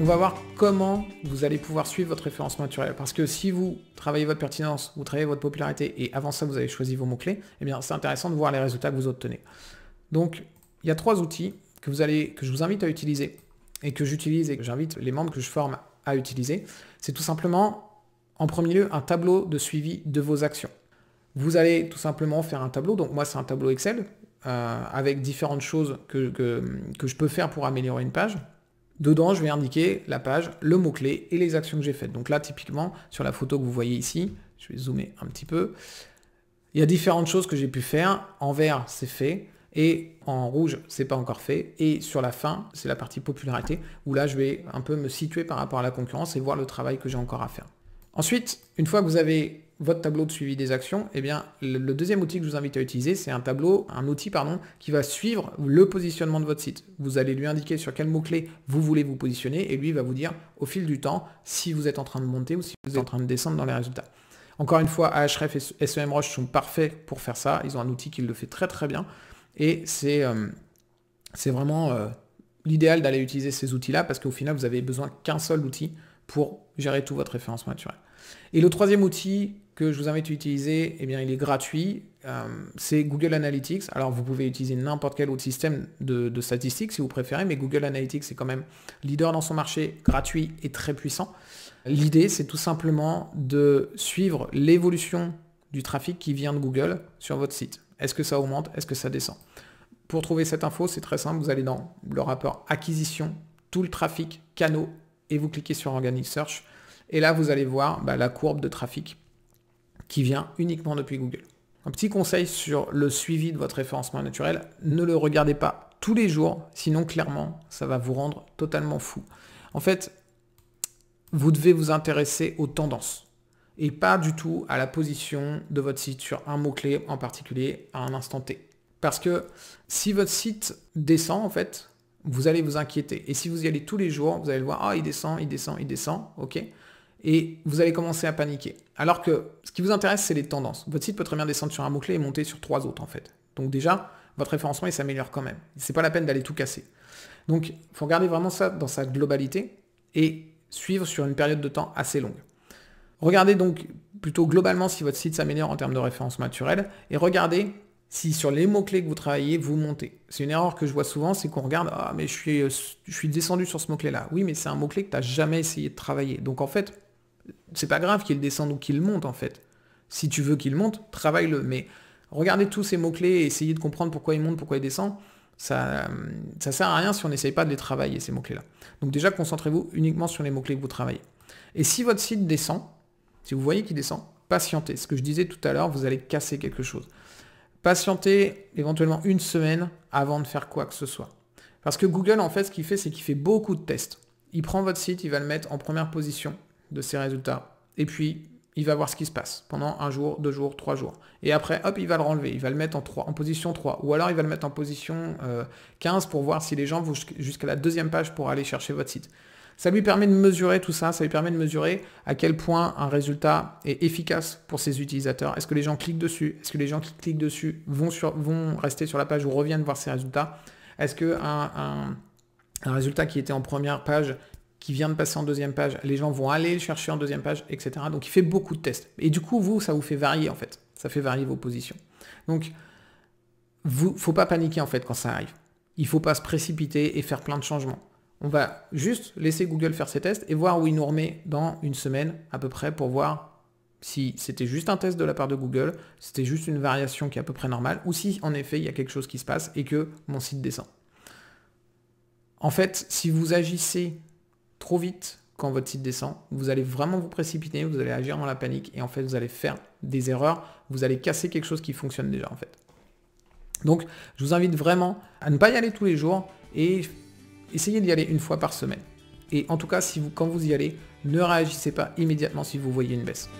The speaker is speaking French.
On va voir comment vous allez pouvoir suivre votre référencement naturel. Parce que si vous travaillez votre pertinence, vous travaillez votre popularité et avant ça vous avez choisi vos mots-clés, eh bien c'est intéressant de voir les résultats que vous obtenez. Donc il y a 3 outils que je vous invite à utiliser et que j'utilise et que j'invite les membres que je forme à utiliser. C'est tout simplement, en premier lieu, un tableau de suivi de vos actions. Vous allez tout simplement faire un tableau. Donc moi c'est un tableau Excel avec différentes choses que je peux faire pour améliorer une page. Dedans, je vais indiquer la page, le mot-clé et les actions que j'ai faites. Donc là, typiquement, sur la photo que vous voyez ici, je vais zoomer un petit peu, il y a différentes choses que j'ai pu faire. En vert, c'est fait. Et en rouge, c'est pas encore fait. Et sur la fin, c'est la partie popularité, où là, je vais un peu me situer par rapport à la concurrence et voir le travail que j'ai encore à faire. Ensuite, une fois que vous avez votre tableau de suivi des actions, eh bien, le deuxième outil que je vous invite à utiliser, c'est un outil qui va suivre le positionnement de votre site. Vous allez lui indiquer sur quel mot-clé vous voulez vous positionner et lui va vous dire au fil du temps si vous êtes en train de monter ou si vous êtes en train de descendre dans les résultats. Encore une fois, Ahrefs et SEMrush sont parfaits pour faire ça. Ils ont un outil qui le fait très très bien et c'est vraiment l'idéal d'aller utiliser ces outils-là parce qu'au final, vous avez besoin qu'un seul outil pour gérer tout votre référencement naturel. Et le troisième outil que je vous invite à utiliser, eh bien, il est gratuit, c'est Google Analytics. Alors vous pouvez utiliser n'importe quel autre système de statistiques si vous préférez, mais Google Analytics est quand même leader dans son marché, gratuit et très puissant. L'idée, c'est tout simplement de suivre l'évolution du trafic qui vient de Google sur votre site. Est-ce que ça augmente? Est-ce que ça descend? Pour trouver cette info, c'est très simple, vous allez dans le rapport acquisition, tout le trafic, canaux, et vous cliquez sur Organic Search. Et là, vous allez voir la courbe de trafic qui vient uniquement depuis Google. Un petit conseil sur le suivi de votre référencement naturel, ne le regardez pas tous les jours, sinon clairement, ça va vous rendre totalement fou. En fait, vous devez vous intéresser aux tendances et pas du tout à la position de votre site sur un mot-clé en particulier à un instant T. Parce que si votre site descend, en fait, vous allez vous inquiéter. Et si vous y allez tous les jours, vous allez le voir, ah, il descend, ok. Et vous allez commencer à paniquer. Alors que ce qui vous intéresse, c'est les tendances. Votre site peut très bien descendre sur un mot-clé et monter sur 3 autres, en fait. Donc déjà, votre référencement, il s'améliore quand même. C'est pas la peine d'aller tout casser. Donc, il faut regarder vraiment ça dans sa globalité et suivre sur une période de temps assez longue. Regardez donc plutôt globalement si votre site s'améliore en termes de référencement naturel et regardez si sur les mots-clés que vous travaillez, vous montez. C'est une erreur que je vois souvent, c'est qu'on regarde « Ah, mais je suis descendu sur ce mot-clé-là. » Oui, mais c'est un mot-clé que tu n'as jamais essayé de travailler. Donc en fait, c'est pas grave qu'il descende ou qu'il monte en fait. Si tu veux qu'il monte, travaille-le. Mais regardez tous ces mots-clés et essayez de comprendre pourquoi ils montent, pourquoi ils descendent. Ça sert à rien si on n'essaye pas de les travailler, ces mots-clés-là. Donc déjà, concentrez-vous uniquement sur les mots-clés que vous travaillez. Et si votre site descend, si vous voyez qu'il descend, patientez. Ce que je disais tout à l'heure, vous allez casser quelque chose. Patientez éventuellement une semaine avant de faire quoi que ce soit. Parce que Google, en fait, ce qu'il fait, c'est qu'il fait beaucoup de tests. Il prend votre site, il va le mettre en première position de ses résultats. Et puis, il va voir ce qui se passe pendant 1 jour, 2 jours, 3 jours. Et après, hop, il va le renlever. Il va le mettre en position 3. Ou alors, il va le mettre en position 15 pour voir si les gens vont jusqu'à la 2e page pour aller chercher votre site. Ça lui permet de mesurer tout ça, ça lui permet de mesurer à quel point un résultat est efficace pour ses utilisateurs. Est-ce que les gens cliquent dessus? Est-ce que les gens qui cliquent dessus vont rester sur la page ou reviennent voir ces résultats? Est-ce qu'un résultat qui était en première page, qui vient de passer en 2e page, les gens vont aller le chercher en 2e page, etc. Donc il fait beaucoup de tests. Et du coup, ça vous fait varier en fait. Ça fait varier vos positions. Donc, faut pas paniquer en fait quand ça arrive. Il ne faut pas se précipiter et faire plein de changements. On va juste laisser Google faire ses tests et voir où il nous remet dans une semaine à peu près pour voir si c'était juste un test de la part de Google, si c'était juste une variation qui est à peu près normale, ou si en effet il y a quelque chose qui se passe et que mon site descend. En fait, si vous agissez trop vite quand votre site descend, vous allez vraiment vous précipiter, vous allez agir dans la panique et en fait vous allez faire des erreurs, vous allez casser quelque chose qui fonctionne déjà en fait. Donc je vous invite vraiment à ne pas y aller tous les jours et essayez d'y aller 1 fois par semaine. Et en tout cas, quand vous y allez, ne réagissez pas immédiatement si vous voyez une baisse.